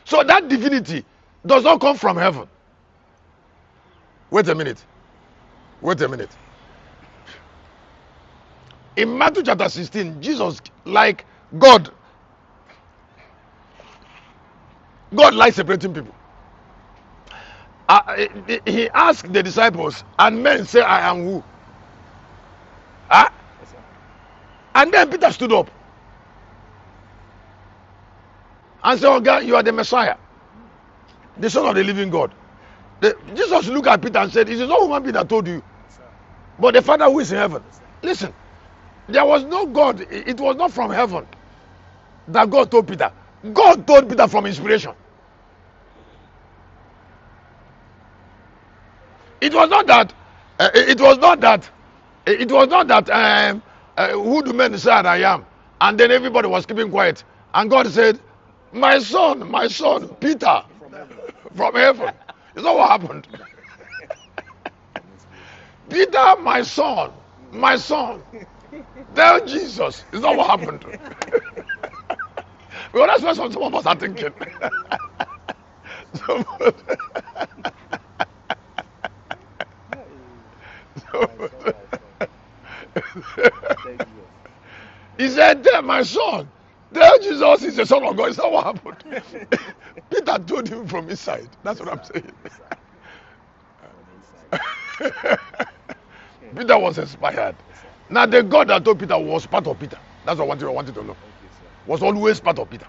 So that divinity does not come from heaven. Wait a minute. Wait a minute. In Matthew chapter 16, Jesus, like God likes separating people. He asked the disciples, and men say, I am who? Huh? And then Peter stood up and said, oh God, you are the Messiah, the Son of the living God. Jesus looked at Peter and said, it is not human being that told you, but the Father who is in heaven. Listen, there was no God. It was not from heaven that God told Peter. God told Peter from inspiration. It was not that. Who do men say that I am? And then everybody was keeping quiet. And God said, my son, Peter, from heaven. Is that what happened? Peter, my son, tell Jesus. Is that what happened? Well, that's what some of us are thinking. He said, tell my son, tell Jesus is the Son of God. Is that what happened? Peter told him from inside. That's what I'm saying. Peter was inspired. Now the God that told Peter was part of Peter. That's what I wanted to know. Was always part of Peter.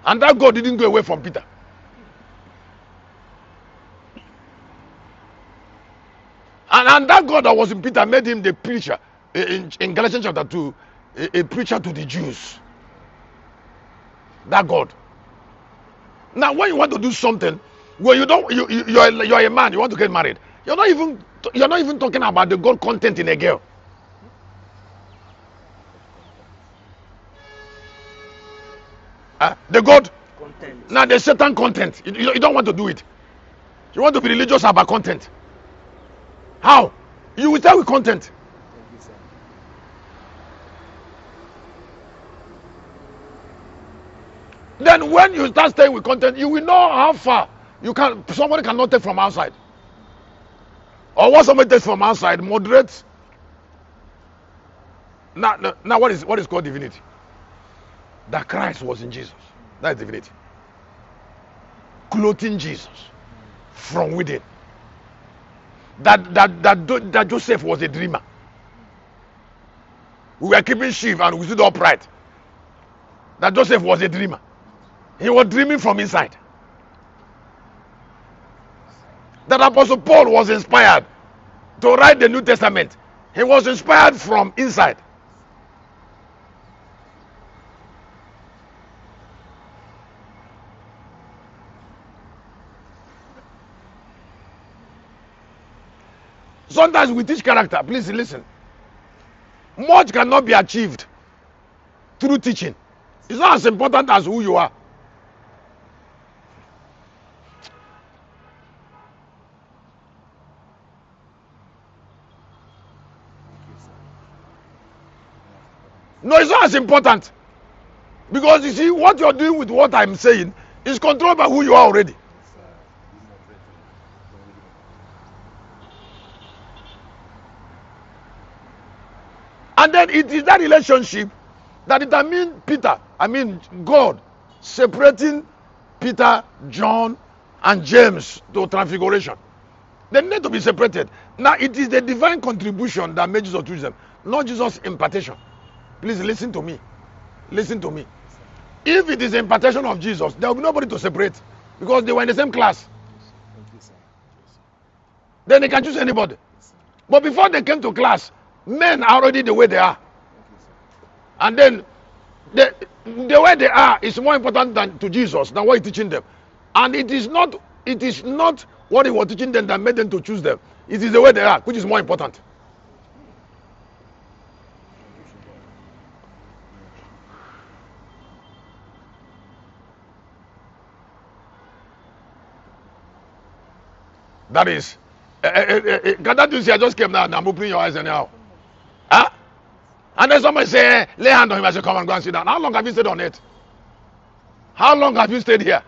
And that God didn't go away from Peter. And that God that was in Peter made him the preacher. In Galatians chapter 2, a preacher to the Jews. That God. Now when you want to do something, where you're a man, you want to get married, you're not even talking about the God content in a girl. The God content. Now the Satan content. You don't want to do it. You want to be religious about content. How? You will start with content. Then when you start staying with content, you will know how far somebody cannot take from outside. Or what somebody takes from outside, moderate. Now what is called divinity? That Christ was in Jesus. That is divinity. Clothing Jesus from within. That Joseph was a dreamer. We were keeping sheep and we stood upright. That Joseph was a dreamer. He was dreaming from inside. That Apostle Paul was inspired to write the New Testament. He was inspired from inside. Sometimes we teach character. Please listen. Much cannot be achieved through teaching. It's not as important as who you are. No, it's not as important. Because you see, what you're doing with what I'm saying is controlled by who you are already. And then it is that relationship that God separating Peter, John, and James to transfiguration. They need to be separated. Now it is the divine contribution that made Jesus choose them, not Jesus' impartation. Please listen to me. Listen to me. If it is the impartation of Jesus, there will be nobody to separate because they were in the same class. Then they can choose anybody. But before they came to class, men are already the way they are. And then the way they are is more important to Jesus than what he's teaching them. And it is not what he was teaching them that made them to choose them. It is the way they are, which is more important. That is, that you see, I just came now and I'm opening your eyes anyhow. Huh? And then somebody say, lay hand on him. I say, come and go and sit down. How long have you stayed on it? How long have you stayed here?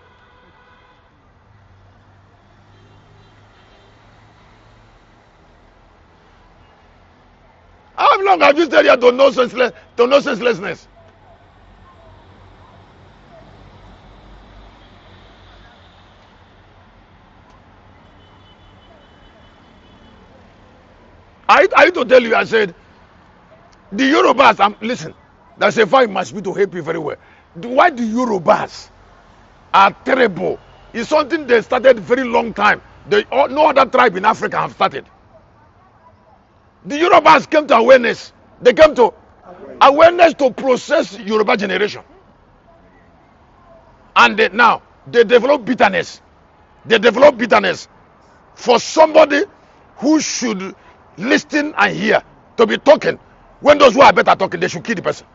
have you stayed here to know senselessness? I need to tell you, I said, the Yorubas, listen, that's a fact must be to help you very well. Why the Yorubas are terrible? It's something they started very long time. No other tribe in Africa have started. The Yorubas came to awareness. They came to awareness to process Yoruba generation. And now they develop bitterness. They develop bitterness for somebody who should listen and hear to be talking. When those who are better talking, they should kill the person.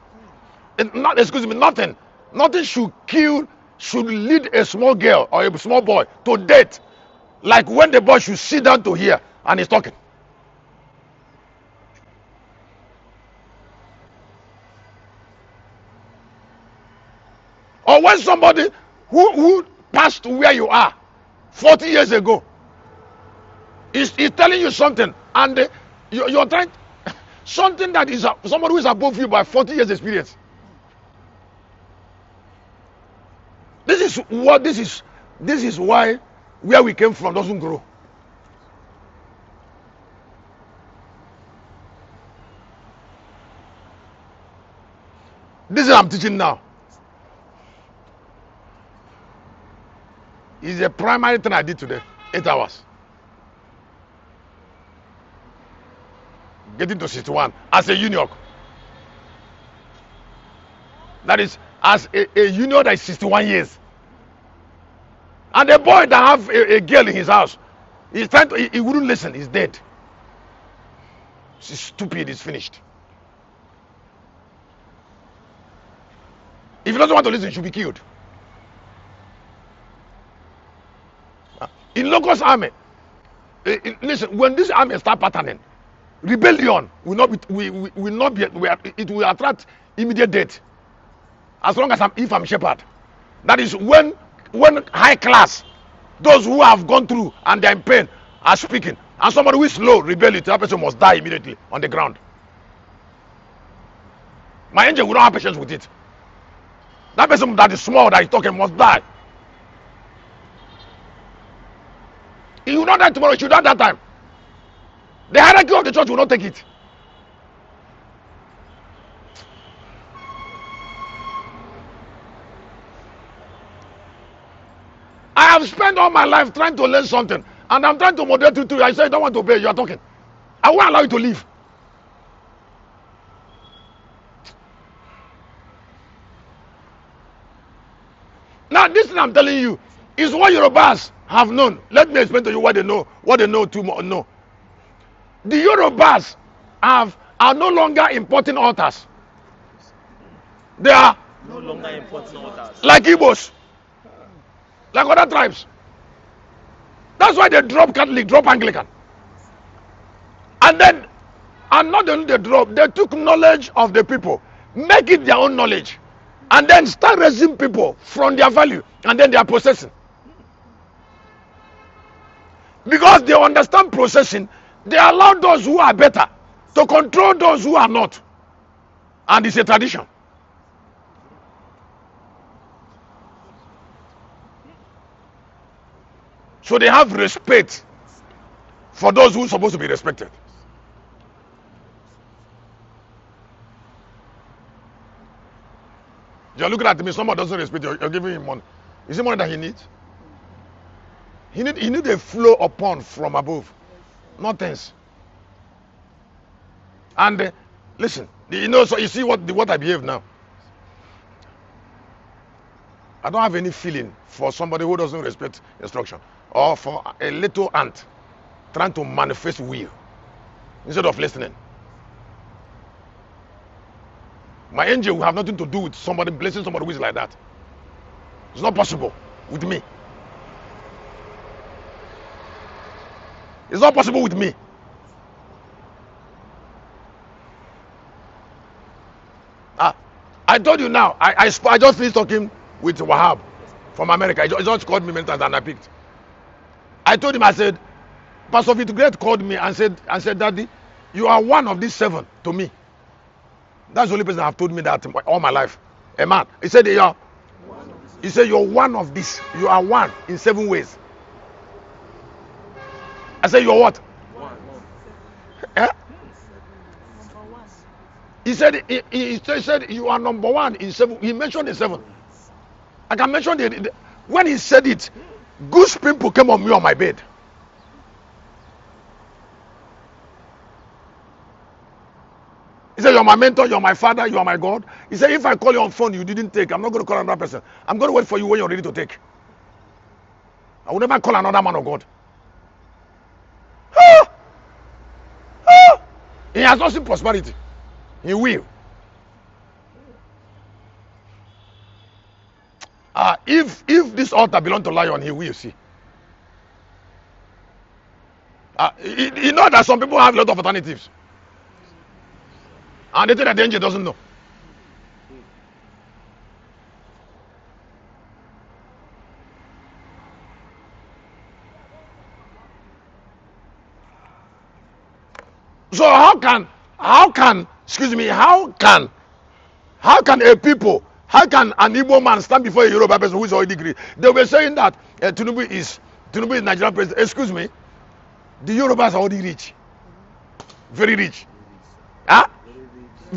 Nothing should lead a small girl or a small boy to death. Like when the boy should sit down to hear and he's talking. Or when somebody who passed where you are 40 years ago is telling you something, and you're trying something that is somebody who is above you by 40 years experience. This is why where we came from doesn't grow. This is what I'm teaching now. Is a primary thing I did today. 8 hours. Getting to 61 as a union. That is as a union that is 61 years. And the boy that have a girl in his house, he's trying to, he wouldn't listen, he's dead. She's stupid, he's finished. If he doesn't want to listen, he should be killed. In Locust army, listen, when this army start patterning, rebellion will not be, it will attract immediate death. As long as if I'm shepherd. That is when high class, those who have gone through and they're in pain are speaking, and somebody who is low rebellion, that person must die immediately on the ground. My angel will not have patience with it. That person that is small that is talking must die. He will not die tomorrow, he should die that time. The hierarchy of the church will not take it. I have spent all my life trying to learn something, and I'm trying to moderate you too. I say I don't want to obey, you are talking. I won't allow you to leave. Now this thing I'm telling you is what Yorubas have known. Let me explain to you what they know too much. No. The Yorubas are no longer importing altars. They are no longer importing altars. Like Igbos, like other tribes. That's why they drop Catholic, drop Anglican. And not only they drop, they took knowledge of the people, make it their own knowledge, and then start raising people from their value, and then they are processing. Because they understand processing, they allow those who are better to control those who are not. And it's a tradition. So they have respect for those who are supposed to be respected. You're looking at me, someone doesn't respect you, you're giving him money. Is it money that he needs? He need a flow upon from above, not things. And listen, so you see what I behave now. I don't have any feeling for somebody who doesn't respect instruction, or for a little ant trying to manifest will instead of listening. My angel will have nothing to do with somebody blessing somebody who is like that. It's not possible with me. It's not possible with me. I told you now, I just finished talking with Wahab from America. He just called me many times and I picked. I told him, I said, Pastor Vitugret called me and said, Daddy, you are one of these 7 to me. That's the only person that have told me that all my life. A man. He said, "Yeah." He said, "You're one of this. You are one in 7 ways." I said, "You're what?" Eh? He said, he said, "You are number one in 7." He mentioned the 7. I can mention when he said it, goose people came on me on my bed. He said, "You're my mentor, you're my father, you are my God." He said, "If I call you on phone, you didn't take. I'm not going to call another person. I'm going to wait for you when you're ready to take. I will never call another man of God." Ah! Ah! He has not seen prosperity. He will. If this altar belongs to lion, he will see. You know that some people have a lot of alternatives, and they think that the angel doesn't know. So how can an Igbo man stand before a Yoruba person who is already degree? They were saying that Tinubu is Nigerian president. Excuse me, the Yorubas are already rich, very rich,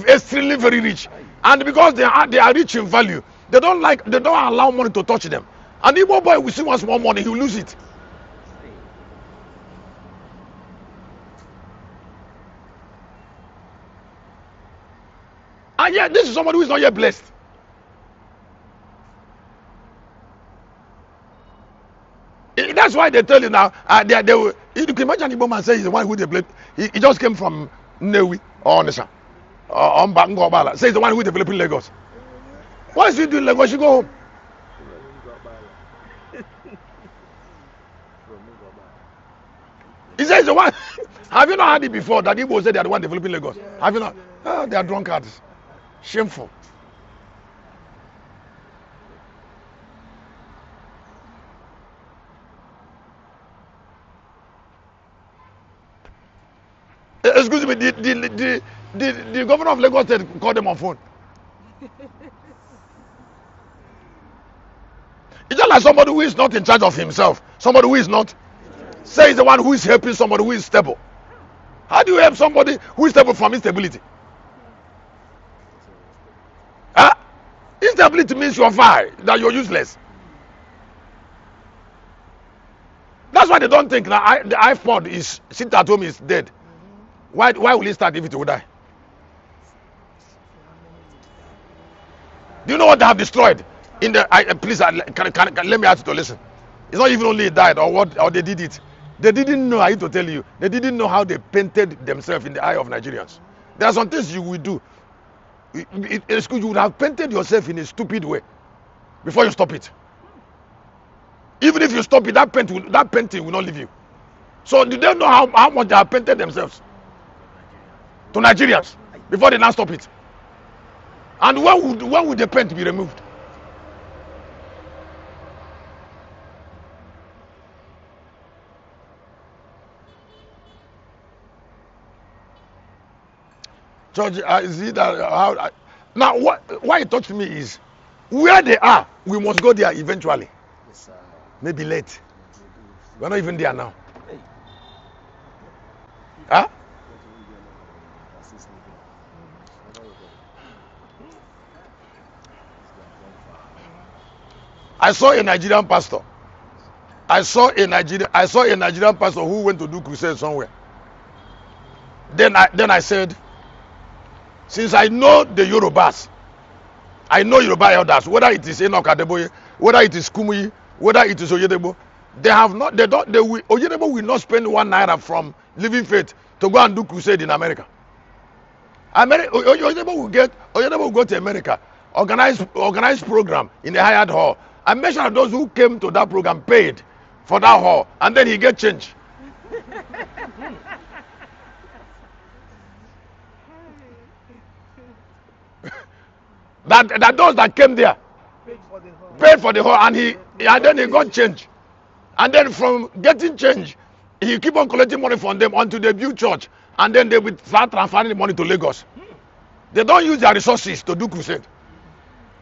extremely very rich, and because they are rich in value, they don't allow money to touch them. An Igbo boy will see one small money, he will lose it. And yet, this is somebody who is not yet blessed. That's why they tell you now. They will, you can imagine Igbo man say he's the one who they blame. He just came from Newi or Onisha or Mbangobala. Say he's the one who developed in Lagos. What is he doing in Lagos? You go home. He says the one. Have you not heard it before that Igbo said they are the one developing Lagos? Have you not? Oh, they are drunkards. Shameful. Excuse me, the governor of Lagos State called them on phone. It's just like somebody who is not in charge of himself. Somebody who is not. Say he's the one who is helping somebody who is stable. How do you help somebody who is stable from instability? Instability means you're fine, that you're useless. That's why they don't think that the iPod is sit at home is dead. Why will it start if it will die? Do you know what they have destroyed? Please let me ask you to listen. It's not even only it died or they did it. They didn't know. I need to tell you, they didn't know how they painted themselves in the eye of Nigerians. There are some things you will do. You would have painted yourself in a stupid way before you stop it. Even if you stop it, that painting will not leave you. So do they know how much they have painted themselves to Nigerians before they now stop it? And when would the paint be removed? George, see that now why it touched me is where they are, we must go there eventually. Yes, maybe late. We're not even there now. Huh? I saw a Nigerian pastor. I saw a Nigerian pastor who went to do crusade somewhere. Then I said, since I know the Yorubas, I know Yoruba elders, whether it is Enoch Adeboye, whether it is Kumuyi, whether it is Oyedebo, Oyedebo will not spend 1 naira from Living Faith to go and do crusade in America. Oyedebo will go to America, organize program in a hired hall. I make sure that those who came to that program paid for that hall, and then he get change. that those that came there paid for the hall, and then he got change. And then from getting change, he keep on collecting money from them until they build church, and then they will start transferring the money to Lagos. They don't use their resources to do crusade.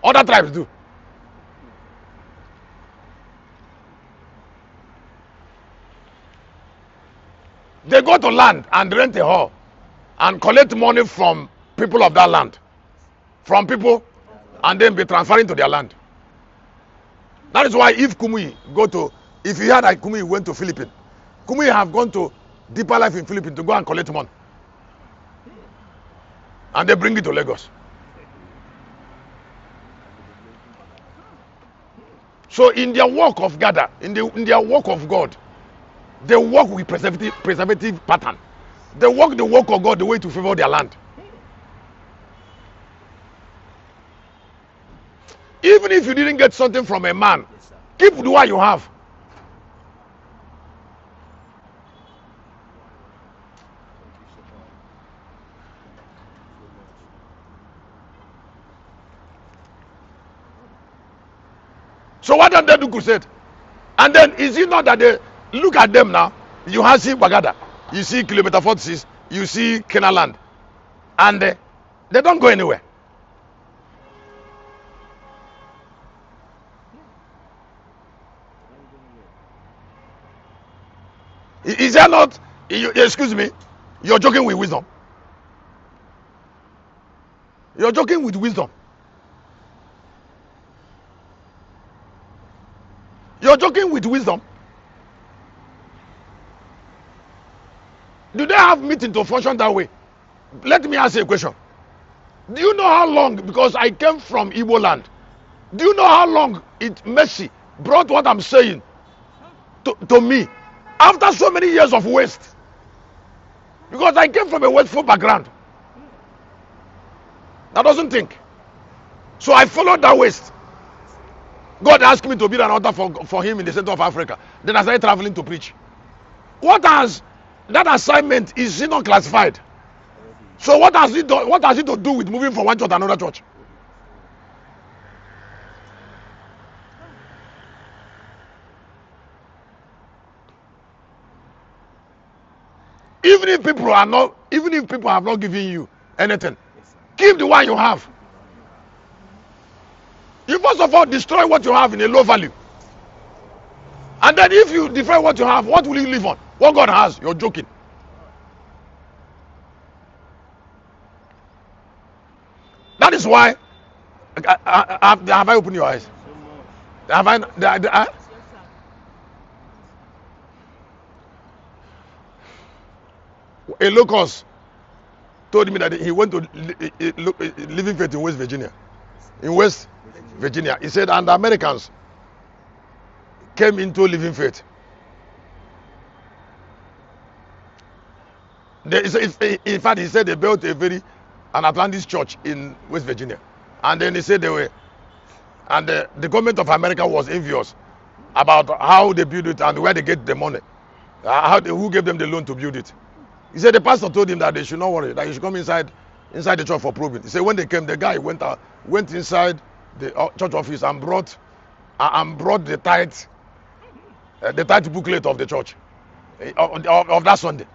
Other tribes do. They go to land and rent a hall and collect money from people of that land. From people, and then be transferring to their land. That is why if Kumuyi if you heard that Kumuyi went to Philippines, Kumuyi have gone to Deeper Life in Philippines to go and collect money. And they bring it to Lagos. So in their work of gather, in their work of God, they work with preservative pattern. They work the work of God the way to favor their land. Even if you didn't get something from a man, keep the one you have. So why don't they do crusade? And then is it not that they look at them now? You have see Bagada, you see Kilometer 46, you see Kenaland, and they don't go anywhere. Is there not? Excuse me, you're joking with wisdom. You're joking with wisdom. You're joking with wisdom. Do they have meeting to function that way? Let me ask you a question. Do you know how long, because I came from Igbo land, do you know how long mercy brought what I'm saying to me after so many years of waste? Because I came from a wasteful background that doesn't think. So I followed that waste. God asked me to build an altar for him in the center of Africa. Then I started traveling to preach. What has that assignment, is it not classified? So what has it to do with moving from one church to another church? Even if people have not given you anything, keep the one you have. You first of all destroy what you have in a low value. And then if you destroy what you have, what will you live on? What God has, you're joking. That is why, have I opened your eyes? Have I? A locust told me that he went to Living Faith in West Virginia. In West Virginia. He said, and the Americans came into Living Faith. In fact, he said they built an Adventist church in West Virginia. And then he said the government of America was envious about how they built it and where they get the money. Who gave them the loan to build it. He said the pastor told him that they should not worry, that he should come inside the church for probing. He said when they came, the guy went inside the church office and brought the tithe booklet of the church of that Sunday.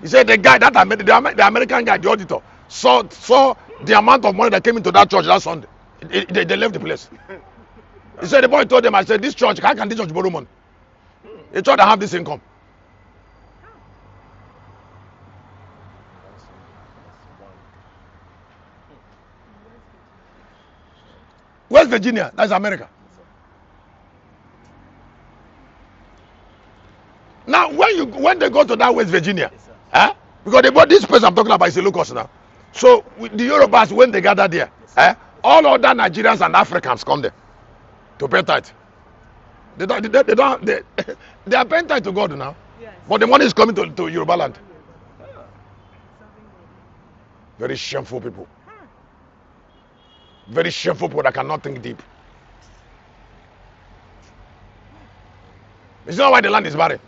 He said the guy, the American guy, the auditor, saw the amount of money that came into that church that Sunday. They left the place. He said the boy told them, I said, this church, how can this church borrow money? A church that have this income. West Virginia, that's America. Now, when they go to that West Virginia, because they bought this place I'm talking about is a locust now. So the Yorubas, when they gather there, all other Nigerians and Africans come there to pay tithe. They are paying tithe to God now, yes. But the money is coming to Yoruba land. Very shameful people. Very shameful people that cannot think deep. It's not why the land is barren.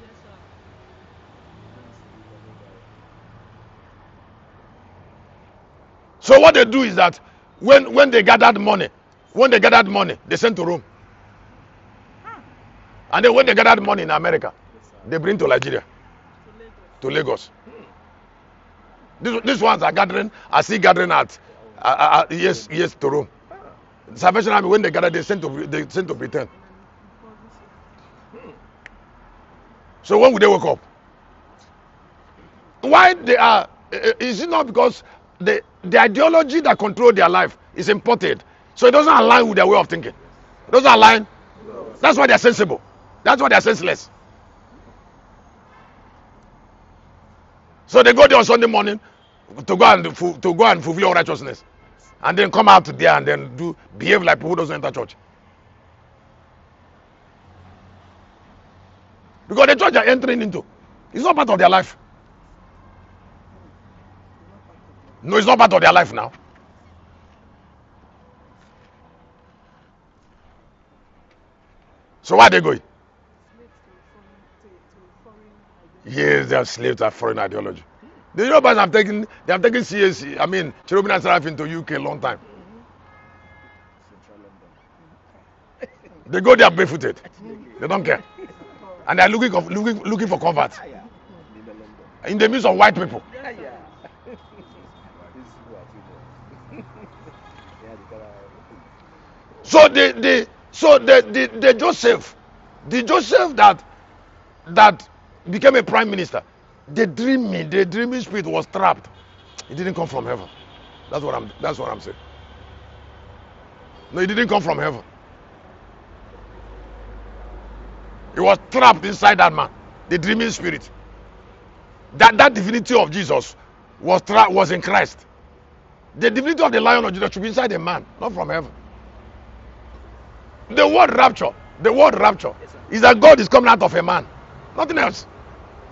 So what they do is that when they gathered money, they sent to Rome. And then when they gathered money in America, they bring to Nigeria, to Lagos. These ones are still gathering at Yes, to Rome. Salvation Army, when they gather, they sent to Britain. So when would they wake up? Why they are? Is it not because the ideology that control their life is imported, so it doesn't align with their way of thinking? It doesn't align. That's why they are sensible. That's why they are senseless. So they go there on Sunday morning to go and fulfill all righteousness, and then come out there and then behave like people who doesn't enter church. Because the church they are entering into, it's not part of their life. No, it's not part of their life now. So where are they going? Yes, they are slaves to foreign ideology. The Europeans have taken CAC, I mean, cherubim and seraphim into UK a long time. They go there barefooted. They don't care. And they are looking for converts in the midst of white people. So the Joseph that became a prime minister, the dreaming spirit was trapped. It didn't come from heaven. That's what I'm saying. No, it didn't come from heaven. It was trapped inside that man, the dreaming spirit. That divinity of Jesus was in Christ. The divinity of the Lion of Judah should be inside a man, not from heaven. The word rapture is that God is coming out of a man, nothing else.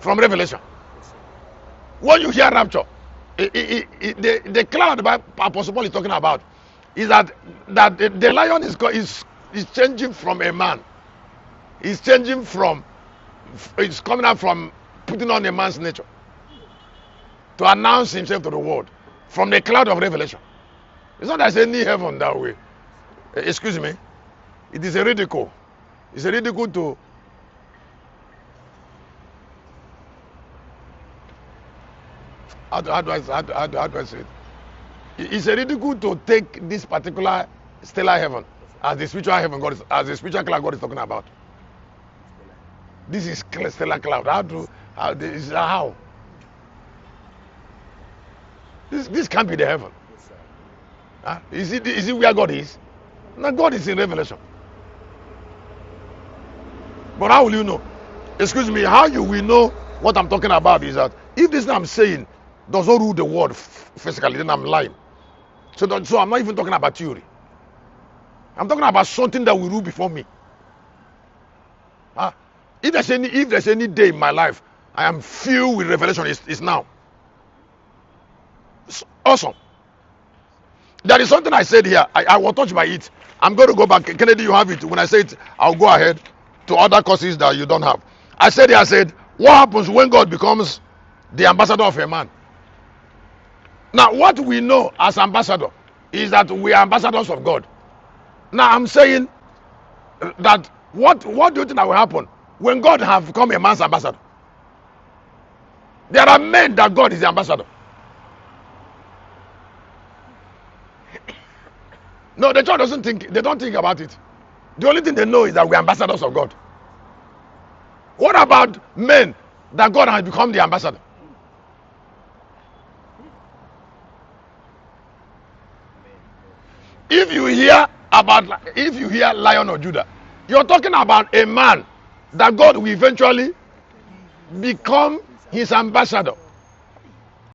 From Revelation, when you hear rapture, the cloud Apostle Paul is talking about is that the lion is changing from a man. It's coming out from putting on a man's nature to announce himself to the world from the cloud of Revelation. It's not there's any heaven that way. Excuse me. It is a ridicule. It's a ridicule to how do I say it? It's a ridicule to take this particular stellar heaven as the spiritual heaven as the spiritual cloud God is talking about. This is stellar cloud. How? This can't be the heaven. Is it where God is? No, God is in Revelation. But how will you know? Excuse me, how you will know what I'm talking about is that if this I'm saying does not rule the world physically, then I'm lying. So I'm not even talking about theory. I'm talking about something that will rule before me. If there's any day in my life I am filled with revelation, it's now. It's awesome. There is something I said here. I was touched by it. I'm going to go back. Kennedy, you have it. When I say it, I'll go ahead to other courses that you don't have. I said, what happens when God becomes the ambassador of a man? Now, what we know as ambassador is that we are ambassadors of God. Now, I'm saying that what do you think that will happen when God have become a man's ambassador? There are men that God is the ambassador. No, the church they don't think about it. The only thing they know is that we are ambassadors of God. What about men that God has become the ambassador? If you hear Lion of Judah, you're talking about a man that God will eventually become his ambassador.